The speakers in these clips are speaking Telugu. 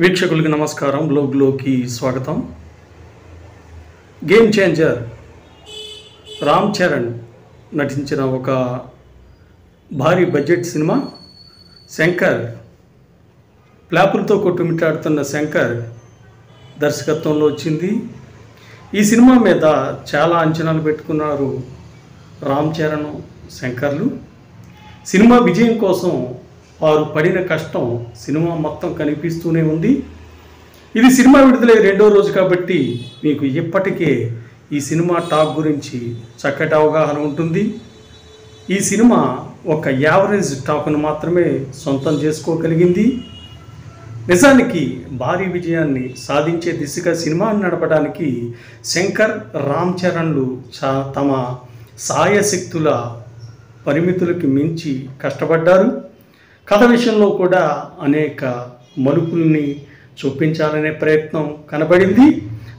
వీక్షకులకు నమస్కారం. బ్లాగ్లోకి స్వాగతం. గేమ్ చేంజర్ రామ్ చరణ్ నటించిన ఒక భారీ బడ్జెట్ సినిమా శంకర్, ప్లాపులతో కొట్టుమిట్టాడుతున్న శంకర్ దర్శకత్వంలో వచ్చింది. ఈ సినిమా మీద చాలా అంచనాలు పెట్టుకున్నారు రామ్ చరణ్, శంకర్లు. సినిమా విజయం కోసం వారు పడిన కష్టం సినిమా మొత్తం కనిపిస్తూనే ఉంది. ఇది సినిమా విడుదలై రెండో రోజు కాబట్టి మీకు ఇప్పటికే ఈ సినిమా టాక్ గురించి చక్కటి అవగాహన ఉంటుంది. ఈ సినిమా ఒక యావరేజ్ టాక్ను మాత్రమే సొంతం చేసుకోగలిగింది. నిజానికి భారీ విజయాన్ని సాధించే దిశగా సినిమాను నడపడానికి శంకర్, రామ్ చరణ్లు తమ సాయశక్తుల పరిమితులకు మించి కష్టపడ్డారు. కథ విషయంలో కూడా అనేక మలుపుల్ని చూపించాలనే ప్రయత్నం కనబడింది.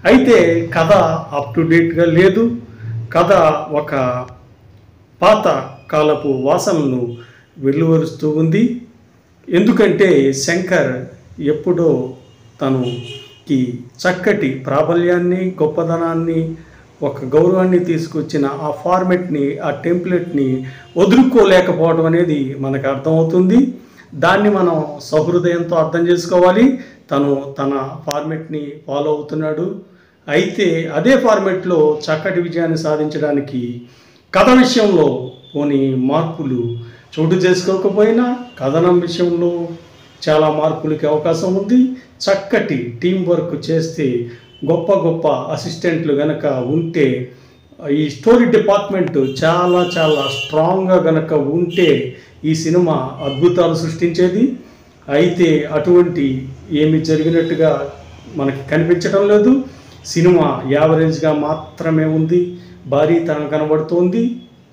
అయితే కథ అప్ టు డేట్గా లేదు. కథ ఒక పాత కాలపు వాసనను వెలువరుస్తూ ఉంది. ఎందుకంటే శంకర్ ఎప్పుడో తనకి చక్కటి ప్రాబల్యాన్ని, గొప్పదనాన్ని, ఒక గౌరవాన్ని తీసుకొచ్చిన ఆ ఫార్మెట్ని, ఆ టెంప్లెట్ని వదులుకోలేకపోవడం అనేది మనకు అర్థమవుతుంది. దాన్ని మనం సహృదయంతో అర్థం చేసుకోవాలి. తను తన ఫార్మెట్ని ఫాలో అవుతున్నాడు. అయితే అదే ఫార్మెట్లో చక్కటి విజయాన్ని సాధించడానికి కథ విషయంలో కొన్ని మార్పులు చోటు చేసుకోకపోయినా కథనం విషయంలో చాలా మార్పులకి అవకాశం ఉంది. చక్కటి టీం వర్క్ చేస్తే, గొప్ప గొప్ప అసిస్టెంట్లు గనక ఉంటే, ఈ స్టోరీ డిపార్ట్మెంట్ చాలా చాలా స్ట్రాంగ్గా గనక ఉంటే ఈ సినిమా అద్భుతాలు సృష్టించేది. అయితే అటువంటి ఏమి జరిగినట్టుగా మనకి కనిపించడం లేదు. సినిమా యావరేజ్గా మాత్రమే ఉంది. భారీతనం కనబడుతోంది.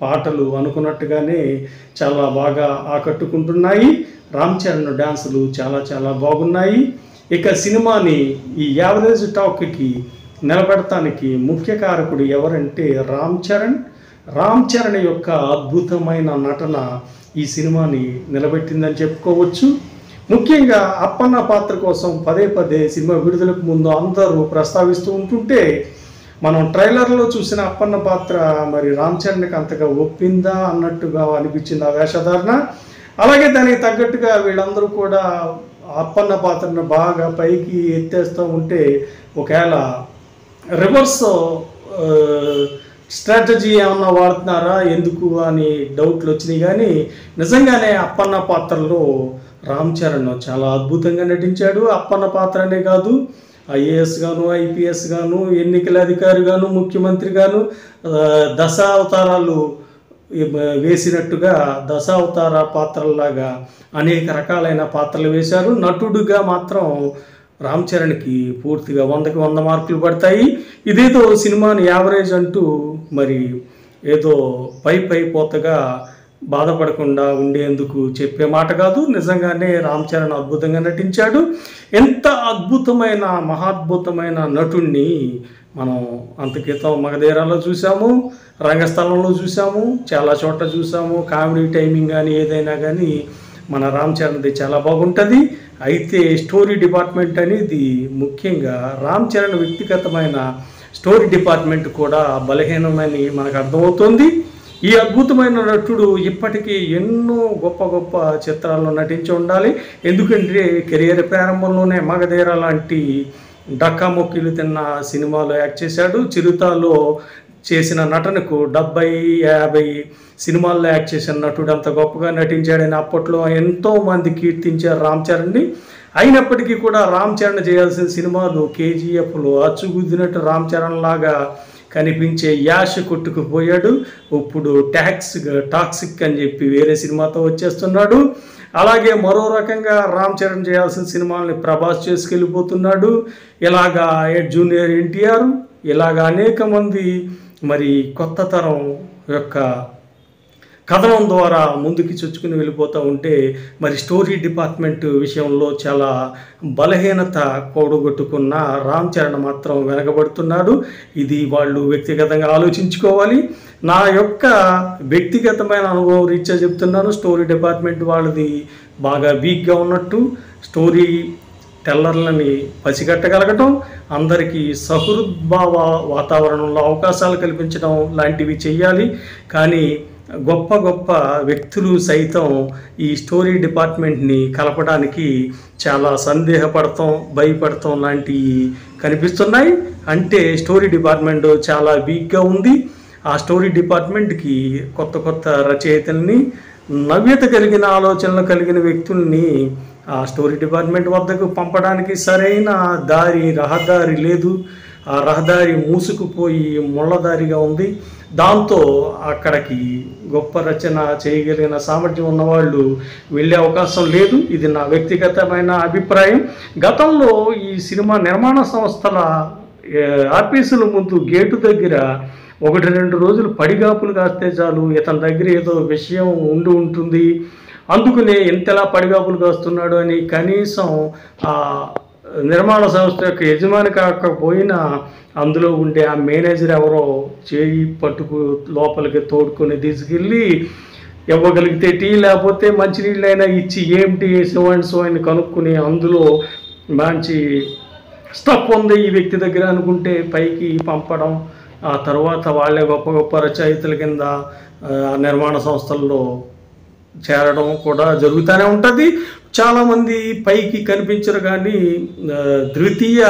పాటలు అనుకున్నట్టుగానే చాలా బాగా ఆకట్టుకుంటున్నాయి. రామ్ చరణ్ డ్యాన్సులు చాలా చాలా బాగున్నాయి. ఇక సినిమాని ఈ యావరేజ్ టాక్కి నిలబెడటానికి ముఖ్య కారకుడు ఎవరంటే రామ్ చరణ్. రామ్ చరణ్ యొక్క అద్భుతమైన నటన ఈ సినిమాని నిలబెట్టిందని చెప్పుకోవచ్చు. ముఖ్యంగా అప్పన్న పాత్ర కోసం పదే పదే సినిమా విడుదలకు ముందు అందరూ ప్రస్తావిస్తూ ఉంటుంటే, మనం ట్రైలర్లో చూసిన అప్పన్న పాత్ర మరి రామ్ చరణ్కి అంతగా ఒప్పిందా అన్నట్టుగా అనిపించింది ఆ వేషధారణ. అలాగే దానికి తగ్గట్టుగా వీళ్ళందరూ కూడా అప్పన్న పాత్రను బాగా పైకి ఎత్తేస్తూ ఉంటే ఒకవేళ రివర్స్ స్ట్రాటజీ ఏమన్నా వాడుతున్నారా ఎందుకు అని డౌట్లు వచ్చినాయి. కానీ నిజంగానే అప్పన్న పాత్రలో రామ్ చరణ్ చాలా అద్భుతంగా నటించాడు. అప్పన్న పాత్రనే కాదు, ఐఏఎస్ గాను, ఐపీఎస్ గాను, ఎన్నికల అధికారి గాను, ముఖ్యమంత్రి గాను, దశావతారాలు వేసినట్టుగా దశావతార పాత్రలాగా అనేక రకాలైన పాత్రలు వేశారు. నటుడుగా మాత్రం రామ్ చరణ్కి పూర్తిగా 100కి 100 మార్కులు పడతాయి. ఇదేదో సినిమాని యావరేజ్ అంటూ మరి ఏదో పై పోతగా బాధపడకుండా ఉండేందుకు చెప్పే మాట కాదు. నిజంగానే రామ్ చరణ్ అద్భుతంగా నటించాడు. ఎంత అద్భుతమైన, మహాద్భుతమైన నటుణ్ణి మనం అంతక్రితం మగధీరాలో చూసాము, రంగస్థలంలో చూసాము, చాలా చోట్ల చూసాము. కామెడీ టైమింగ్ కానీ ఏదైనా కానీ మన రామ్ చరణ్ది చాలా బాగుంటుంది. అయితే స్టోరీ డిపార్ట్మెంట్ అనేది ముఖ్యంగా రామ్ చరణ్ వ్యక్తిగతమైన స్టోరీ డిపార్ట్మెంట్ కూడా బలహీనమని మనకు అర్థమవుతుంది. ఈ అద్భుతమైన నటుడు ఇప్పటికీ ఎన్నో గొప్ప గొప్ప చిత్రాల్లో నటించి ఉండాలి. ఎందుకంటే కెరియర్ ప్రారంభంలోనే మగధీర లాంటి డక్కామొక్కీలు తిన్న సినిమాలో యాక్ట్ చేశాడు. చిరుతలో చేసిన నటనకు 70-50 సినిమాల్లో యాక్ట్ చేసిన నటుడు అంత గొప్పగా నటించాడని అప్పట్లో ఎంతోమంది కీర్తించారు రామ్ చరణ్ని. అయినప్పటికీ కూడా రామ్ చరణ్ చేయాల్సిన సినిమాలు కేజీఎఫ్లో అచ్చుగుద్దినట్టు రామ్ చరణ్ లాగా కనిపించే యాష్ కొట్టుకుపోయాడు. ఇప్పుడు టాక్సిక్ అని చెప్పి వేరే సినిమాతో వచ్చేస్తున్నాడు. అలాగే మరో రకంగా రామ్ చరణ్ చేయాల్సిన సినిమాల్ని ప్రభాస్ చేసుకెళ్ళిపోతున్నాడు. ఇలాగా జూనియర్ ఎన్టీఆర్, ఇలాగా అనేక మంది మరి కొత్త తరం యొక్క కథనం ద్వారా ముందుకి చొచ్చుకుని వెళ్ళిపోతూ ఉంటే మరి స్టోరీ డిపార్ట్మెంట్ విషయంలో చాలా బలహీనత కూడగొట్టుకున్న రామ్ చరణ్ మాత్రం వెనకబడుతున్నాడు. ఇది వాళ్ళు వ్యక్తిగతంగా ఆలోచించుకోవాలి. నా యొక్క వ్యక్తిగతమైన అనుభవం రీత్యా చెప్తున్నాను. స్టోరీ డిపార్ట్మెంట్ వాళ్ళది బాగా వీక్గా ఉన్నట్టు, స్టోరీ టెల్లర్లని పసిగట్టగలగటం, అందరికీ సహృద్భావ వాతావరణంలో అవకాశాలు కల్పించడం లాంటివి చేయాలి. కానీ గొప్ప గొప్ప వ్యక్తులు సైతం ఈ స్టోరీ డిపార్ట్మెంట్ని కలపడానికి చాలా సందేహపడతాం, భయపడతాం లాంటివి కనిపిస్తున్నాయి. అంటే స్టోరీ డిపార్ట్మెంట్ చాలా వీక్గా ఉంది. ఆ స్టోరీ డిపార్ట్మెంట్కి కొత్త కొత్త రచయితల్ని, నవ్యత కలిగిన ఆలోచనలు కలిగిన వ్యక్తుల్ని ఆ స్టోరీ డిపార్ట్మెంట్ వద్దకు పంపడానికి సరైన రహదారి లేదు. ఆ రహదారి మూసుకుపోయి ముళ్ళదారిగా ఉంది. దాంతో అక్కడికి గొప్ప రచన చేయగలిగిన సామర్థ్యం ఉన్నవాళ్ళు వెళ్ళే అవకాశం లేదు. ఇది నా వ్యక్తిగతమైన అభిప్రాయం. గతంలో ఈ సినిమా నిర్మాణ సంస్థల ఆఫీసుల ముందు గేటు దగ్గర 1-2 రోజులు పడిగాపులు కాస్తే చాలు, ఇతని దగ్గర ఏదో విషయం ఉంటుంది, అందుకనే ఎంతలా పడిగాపులు కాస్తున్నాడు అని కనీసం ఆ నిర్మాణ సంస్థ యొక్క యజమాని కాకపోయినా అందులో ఉండే ఆ మేనేజర్ ఎవరో చేయి పట్టుకు లోపలికి తోడుకొని తీసుకెళ్ళి ఇవ్వగలిగితే టీ, లేకపోతే మంచినీళ్ళైనా ఇచ్చి ఏంటి సో అని కనుక్కుని అందులో మంచి స్టఫ్ ఉంది ఈ వ్యక్తి దగ్గర అనుకుంటే పైకి పంపడం, ఆ తర్వాత వాళ్ళే గొప్ప గొప్ప రచయితల కింద నిర్మాణ సంస్థల్లో చేరడం కూడా జరుగుతూనే ఉంటుంది. చాలామంది పైకి కనిపించరు కానీ ద్వితీయ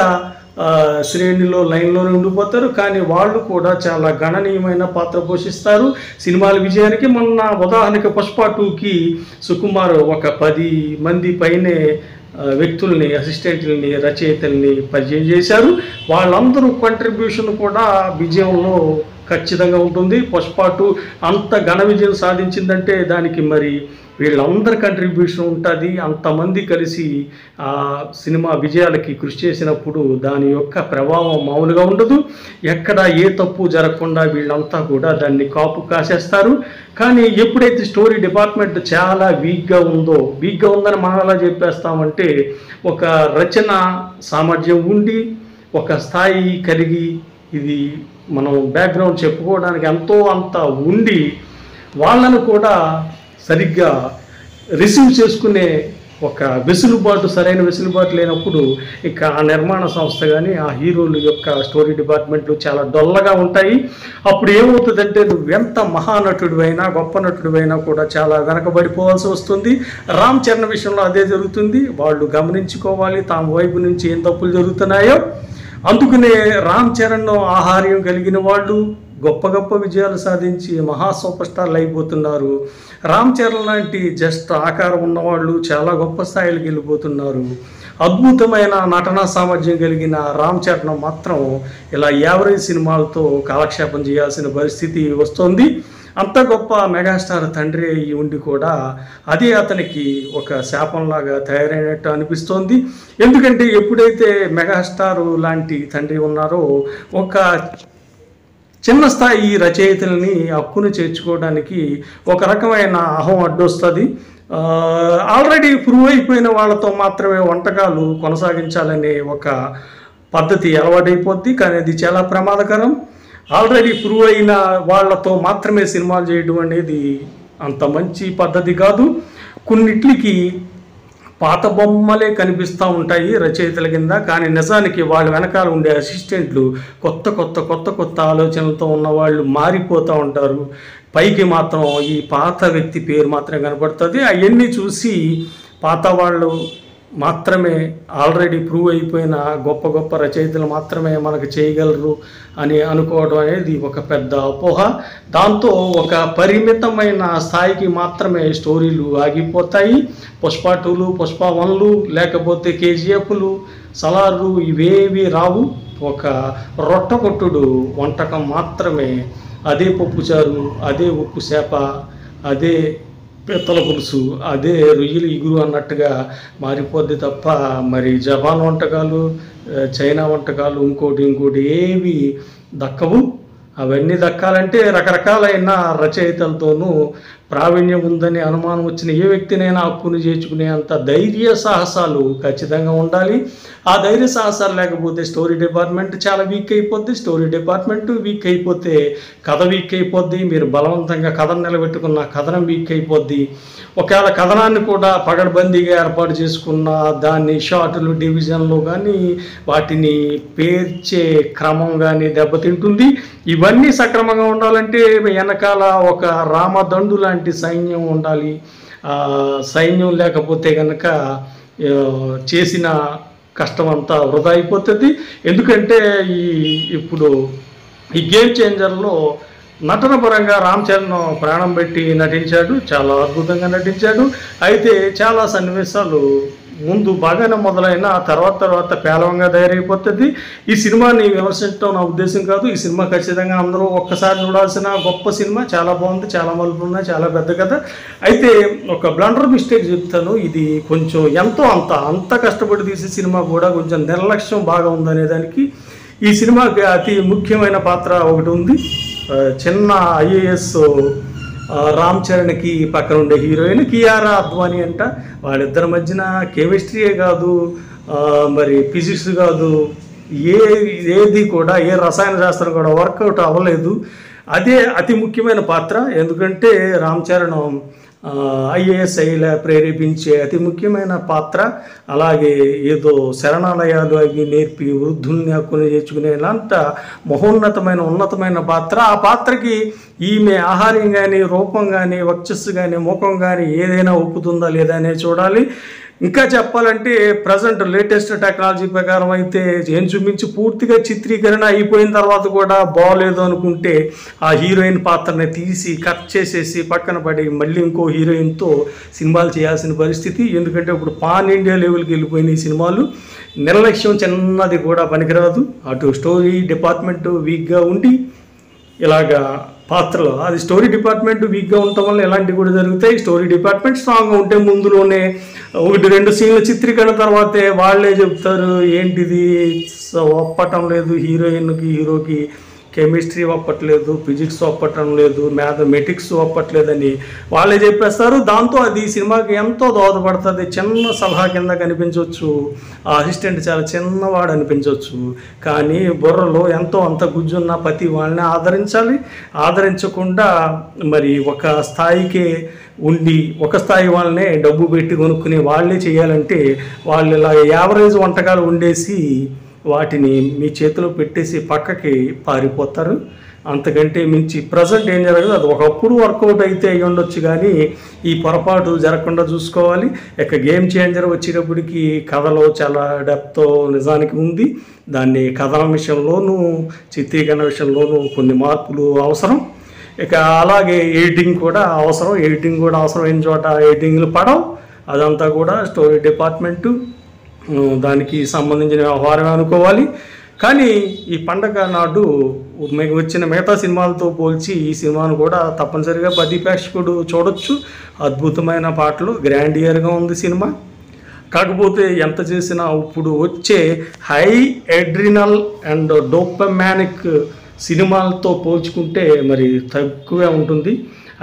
శ్రేణిలో లైన్లోనే ఉండిపోతారు. కానీ వాళ్ళు కూడా చాలా గణనీయమైన పాత్ర పోషిస్తారు సినిమాల విజయానికి. మొన్న ఉదాహరణకి పుష్ప 2కి సుకుమార్ ఒక 10 మంది పైనే వ్యక్తుల్ని, అసిస్టెంట్లని, రచయితల్ని పరిచయం చేశారు. వాళ్ళందరూ కంట్రిబ్యూషన్ కూడా విజయంలో ఖచ్చితంగా ఉంటుంది. పుష్ప 2 అంత ఘన విజయం సాధించిందంటే దానికి మరి వీళ్ళందరి కంట్రిబ్యూషన్ ఉంటుంది. అంతమంది కలిసి ఆ సినిమా విజయాలకి కృషి చేసినప్పుడు దాని యొక్క ప్రభావం మామూలుగా ఉండదు. ఎక్కడ ఏ తప్పు జరగకుండా వీళ్ళంతా కూడా దాన్ని కాపు కాసేస్తారు. కానీ ఎప్పుడైతే స్టోరీ డిపార్ట్మెంట్ చాలా వీక్గా ఉందని మనం ఎలా చెప్పేస్తామంటే, ఒక రచన సామర్థ్యం ఉండి, ఒక స్థాయి కలిగి, ఇది మనం బ్యాక్గ్రౌండ్ చెప్పుకోవడానికి ఎంతో అంత ఉండి, వాళ్ళను కూడా సరిగ్గా రిసీవ్ చేసుకునే ఒక సరైన వెసులుబాటు లేనప్పుడు ఇక ఆ నిర్మాణ సంస్థ కానీ ఆ హీరోల యొక్క స్టోరీ డిపార్ట్మెంట్లు చాలా డొల్లగా ఉంటాయి. అప్పుడు ఏమవుతుందంటే నువ్వెంత మహానటుడివైనా, గొప్ప నటుడివైనా కూడా చాలా వెనకబడిపోవాల్సి వస్తుంది. రామ్ చరణ్ విషయంలో అదే జరుగుతుంది. వాళ్ళు గమనించుకోవాలి తాము వైపు నుంచి ఏం తప్పులు జరుగుతున్నాయో. అందుకనే రామ్ చరణ్ ఆహార్యం కలిగిన వాళ్ళు గొప్ప గొప్ప విజయాలు సాధించి మహా సూపర్ స్టార్లు అయిపోతున్నారు. రామ్ చరణ్ లాంటి జస్ట్ ఆకారం ఉన్నవాళ్ళు చాలా గొప్ప స్థాయికి వెళ్ళిపోతున్నారు. అద్భుతమైన నటనా సామర్థ్యం కలిగిన రామ్ చరణ్ మాత్రం ఇలా యావరేజ్ సినిమాలతో కాలక్షేపం చేయాల్సిన పరిస్థితి వస్తుంది. అంత గొప్ప మెగాస్టార్ తండ్రి అయి ఉండి కూడా అదే అతనికి ఒక శాపంలాగా తయారైనట్టు అనిపిస్తోంది. ఎందుకంటే ఎప్పుడైతే మెగాస్టార్ లాంటి తండ్రి ఉన్నారో ఒక చిన్న స్థాయి రచయితల్ని హక్కును చేర్చుకోవడానికి ఒక రకమైన అహం అడ్డొస్తుంది. ఆల్రెడీ ప్రూవ్ అయిపోయిన వాళ్ళతో మాత్రమే వంటకాలు కొనసాగించాలనే ఒక పద్ధతి అలవాటైపోద్ది. కానీ అది చాలా ప్రమాదకరం. ఆల్రెడీ ప్రూవ్ అయిన వాళ్ళతో మాత్రమే సినిమాలు చేయడం అనేది అంత మంచి పద్ధతి కాదు. కొన్నిట్లకి పాత బొమ్మలే కనిపిస్తూ ఉంటాయి రచయితల కింద. కానీ నిజానికి వాళ్ళ వెనకాల ఉండే అసిస్టెంట్లు కొత్త ఆలోచనలతో ఉన్న వాళ్ళు మారిపోతూ ఉంటారు. పైకి మాత్రం ఈ పాత వ్యక్తి పేరు మాత్రమే కనపడుతుంది. అవన్నీ చూసి పాత వాళ్ళు మాత్రమే, ఆల్రెడీ ప్రూవ్ అయిపోయిన గొప్ప రచయితలు మాత్రమే మనకు చేయగలరు అని అనుకోవడం అనేది ఒక పెద్ద అపోహ. దాంతో ఒక పరిమితమైన స్థాయికి మాత్రమే స్టోరీలు ఆగిపోతాయి. పుష్ప 2లు, పుష్ప 1లు, లేకపోతే KGFలు, సలార్లు ఇవేవి రావు. ఒక రొట్టకొట్టుడు వంటకం మాత్రమే. అదే పప్పుచారు, అదే ఉప్పు చేప, అదే పిత్తల పులుసు, అదే రొయ్యలు ఇగురు అన్నట్టుగా మారిపోద్ది తప్ప మరి జపాన్ వంటకాలు, చైనా వంటకాలు, ఇంకోటి ఏవి దక్కవు. అవన్నీ దక్కాలంటే రకరకాలైన రచయితలతోనూ ప్రావీణ్యం ఉందని అనుమానం వచ్చిన ఏ వ్యక్తినైనా హక్కును చేర్చుకునే అంత ధైర్య సాహసాలు ఖచ్చితంగా ఉండాలి. ఆ ధైర్య సాహసాలు లేకపోతే స్టోరీ డిపార్ట్మెంట్ చాలా వీక్ అయిపోద్ది. స్టోరీ డిపార్ట్మెంట్ వీక్ అయిపోతే కథ వీక్ అయిపోద్ది. మీరు బలవంతంగా కథను నిలబెట్టుకున్న కథనం వీక్ అయిపోద్ది. ఒకవేళ కథనాన్ని కూడా పగడ్బందీగా ఏర్పాటు చేసుకున్న దాన్ని షార్టులు డివిజన్లు కానీ వాటిని పేర్చే క్రమం కానీ దెబ్బతింటుంది. ఇవన్నీ సక్రమంగా ఉండాలంటే వెనకాల ఒక రామదండు లాంటి సైన్యం ఉండాలి. సైన్యం లేకపోతే కనుక చేసిన కష్టం అంతా వృధా అయిపోతుంది. ఎందుకంటే ఇప్పుడు ఈ గేమ్ చేంజర్లో నటన పరంగా రామ్ చరణ్ ప్రాణం పెట్టి నటించాడు, చాలా అద్భుతంగా నటించాడు. అయితే చాలా సన్నివేశాలు ముందు బాగానే మొదలైన తర్వాత పేలవంగా తయారైపోతుంది. ఈ సినిమాని విమర్శించడం నా ఉద్దేశం కాదు. ఈ సినిమా ఖచ్చితంగా అందరూ ఒక్కసారి చూడాల్సిన గొప్ప సినిమా. చాలా బాగుంది, చాలా మలుపులు ఉన్నాయి, చాలా పెద్ద కథ. అయితే ఒక బ్లండర్ మిస్టేక్ చెప్తాను. ఇది కొంచెం ఎంతో అంత కష్టపడి తీసే సినిమా కూడా కొంచెం నిర్లక్ష్యం బాగా ఉందనే దానికి ఈ సినిమాకి అతి ముఖ్యమైన పాత్ర ఒకటి ఉంది. చిన్న ఐఏఎస్ రామ్ చరణ్కి పక్కన ఉండే హీరోయిన్ కియారా అద్వానీ అంట. వాళ్ళిద్దరి మధ్యన కెమిస్ట్రీయే కాదు, మరి ఫిజిక్స్ కాదు, ఏది కూడా ఏ రసాయన శాస్త్రం కూడా వర్కౌట్ అవ్వలేదు. అదే అతి ముఖ్యమైన పాత్ర. ఎందుకంటే రామ్ చరణ్ ఐఏఎస్ అయ్యేలా ప్రేరేపించే అతి ముఖ్యమైన పాత్ర. అలాగే ఏదో శరణాలయాలు అవి నేర్పి వృద్ధుల్ని హక్కుని చేర్చుకునేలాంత ఉన్నతమైన పాత్ర. ఆ పాత్రకి ఈమె ఆహార్యం కానీ, రూపం కానీ, వక్షస్సు కానీ, ముఖం కానీ ఏదైనా ఒప్పుతుందా లేదా అనేది చూడాలి. ఇంకా చెప్పాలంటే ప్రజెంట్ లేటెస్ట్ టెక్నాలజీ ప్రకారం అయితే ఏం చూపించి పూర్తిగా చిత్రీకరణ అయిపోయిన తర్వాత కూడా బాగోలేదు అనుకుంటే ఆ హీరోయిన్ పాత్రని తీసి కట్ చేసేసి పక్కన పడి మళ్ళీ ఇంకో హీరోయిన్తో సినిమాలు చేయాల్సిన పరిస్థితి. ఎందుకంటే ఇప్పుడు పాన్ ఇండియా లెవెల్కి వెళ్ళిపోయిన ఈ సినిమాలు. నిర్లక్ష్యం చిన్నది కూడా పనికిరాదు. అటు స్టోరీ డిపార్ట్మెంట్ వీక్గా ఉండి ఇలాగా పాత్రలు, అది స్టోరీ డిపార్ట్మెంట్ వీక్గా ఉండటం వల్ల ఇలాంటివి కూడా జరుగుతాయి. స్టోరీ డిపార్ట్మెంట్ స్ట్రాంగ్గా ఉంటే ముందులోనే 1-2 సీన్ల చిత్రీకరణ తర్వాతే వాళ్ళే చెప్తారు ఏంటిది ఒప్పటం లేదు, హీరోకి కెమిస్ట్రీ ఒప్పట్లేదు, ఫిజిక్స్ ఒప్పటం లేదు, మ్యాథమెటిక్స్ ఒప్పట్లేదని వాళ్ళే చెప్పేస్తారు. దాంతో అది సినిమాకి ఎంతో దోహదపడుతుంది. చిన్న సలహా కింద కనిపించవచ్చు, ఆ అసిస్టెంట్ చాలా చిన్నవాడు అనిపించవచ్చు, కానీ బుర్రలో ఎంతో అంత గుజ్జున్న ప్రతి వాళ్ళని ఆదరించాలి. ఆదరించకుండా మరి ఒక స్థాయికే ఉండి ఒక స్థాయి వాళ్ళనే డబ్బు పెట్టి కొనుక్కుని వాళ్ళే చేయాలంటే వాళ్ళు ఇలా యావరేజ్ వంటకాలు వండేసి వాటిని మీ చేతిలో పెట్టేసి పక్కకి పారిపోతారు. అంతకంటే మించి ప్రజెంట్ ఏం జరగదు. అది ఒకప్పుడు వర్కౌట్ అయితే అయ్యి ఉండొచ్చు, కానీ ఈ పొరపాటు జరగకుండా చూసుకోవాలి. ఇక గేమ్ చేంజర్ వచ్చేటప్పటికి కథలో చాలా డెప్త్ నిజానికి ఉంది. దాన్ని కథనం విషయంలోనూ చిత్రీకరణ విషయంలోనూ కొన్ని మార్పులు అవసరం. ఇక అలాగే ఎడిటింగ్ కూడా అవసరమైన చోట ఎడిటింగ్లు పడవు. అదంతా కూడా స్టోరీ డిపార్ట్మెంటు దానికి సంబంధించిన వ్యవహారం అనుకోవాలి. కానీ ఈ పండగ నాడు వచ్చిన మిగతా సినిమాలతో పోల్చి ఈ సినిమాను కూడా తప్పనిసరిగా ప్రతి ప్రేక్షకుడు చూడొచ్చు. అద్భుతమైన పాటలు, గ్రాండియర్గా ఉంది సినిమా. కాకపోతే ఎంత చేసినా ఇప్పుడు వచ్చే హై అడ్రినల్ అండ్ డోపమానిక్ సినిమాలతో పోల్చుకుంటే మరి తక్కువే ఉంటుంది.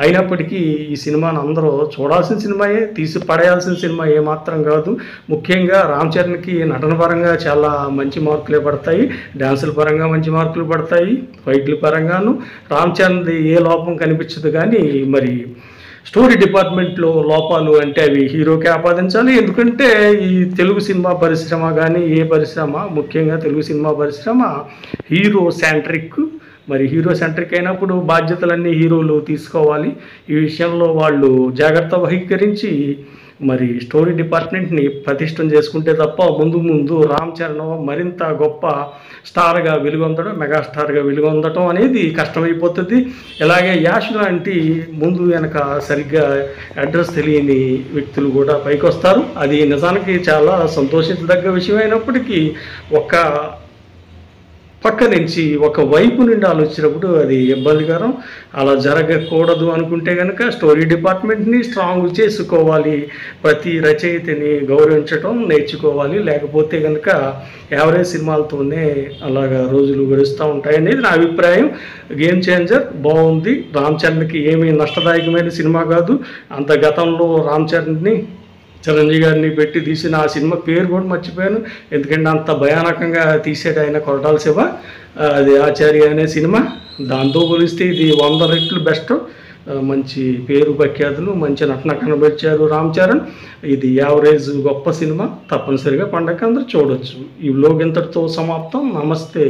అయినప్పటికీ ఈ సినిమాను అందరూ చూడాల్సిన సినిమాయే, తీసి పడేయాల్సిన సినిమా ఏమాత్రం కాదు. ముఖ్యంగా రామ్ చరణ్కి నటన పరంగా చాలా మంచి మార్కులే పడతాయి, డ్యాన్సుల పరంగా మంచి మార్కులు పడతాయి, ఫైట్ల పరంగాను రామ్ చరణ్ది ఏ లోపం కనిపించదు. కానీ మరి స్టోరీ డిపార్ట్మెంట్లో లోపాలు అంటే అవి హీరోకి ఆపాదించాలి. ఎందుకంటే ఈ తెలుగు సినిమా పరిశ్రమ కానీ ఏ పరిశ్రమ, ముఖ్యంగా తెలుగు సినిమా పరిశ్రమ హీరో సెంట్రిక్. మరి హీరో సెంట్రిక్ అయినప్పుడు బాధ్యతలన్నీ హీరోలు తీసుకోవాలి. ఈ విషయంలో వాళ్ళు జాగ్రత్త వహీకరించి మరి స్టోరీ డిపార్ట్మెంట్ని ప్రతిష్టం చేసుకుంటే తప్ప ముందు రామ్ చరణ్ మరింత గొప్ప స్టార్గా వెలుగొందడం, మెగాస్టార్గా వెలుగొందడం అనేది కష్టమైపోతుంది. ఇలాగే యాష్ లాంటి ముందు వెనక సరిగ్గా అడ్రస్ తెలియని వ్యక్తులు కూడా పైకి వస్తారు. అది నిజానికి చాలా సంతోషించదగ్గ విషయం అయినప్పటికీ పక్క నుంచి ఒక వైపు నుండి ఆలోచించినప్పుడు అది ఇబ్బందికరం. అలా జరగకూడదు అనుకుంటే కనుక స్టోరీ డిపార్ట్మెంట్ని స్ట్రాంగ్ చేసుకోవాలి, ప్రతి రచయితని గౌరవించడం నేర్చుకోవాలి. లేకపోతే కనుక యావరేజ్ సినిమాలతోనే అలాగా రోజులు గడుస్తూ ఉంటాయి అనేది నా అభిప్రాయం. గేమ్ చేంజర్ బాగుంది. రామ్ చరణ్కి ఏమీ నష్టదాయకమైన సినిమా కాదు. అంత గతంలో రామ్ చరణ్ని చిరంజీవి గారిని పెట్టి తీసిన ఆ సినిమా పేరు కూడా మర్చిపోయాను, ఎందుకంటే అంత భయానకంగా తీసాడు ఆయన, కొరటాల శివ. అది ఆచార్య అనే సినిమా. దాంతో పోలిస్తే ఇది 100 రెట్లు బెస్ట్. మంచి పేరు ప్రఖ్యాతులు, మంచి నటన కనబరిచారు రామ్ చరణ్. ఇది యావరేజ్ గొప్ప సినిమా. తప్పనిసరిగా పండగ అందరూ చూడొచ్చు. ఈ వ్లాగ్ ఇంతటితో సమాప్తం. నమస్తే.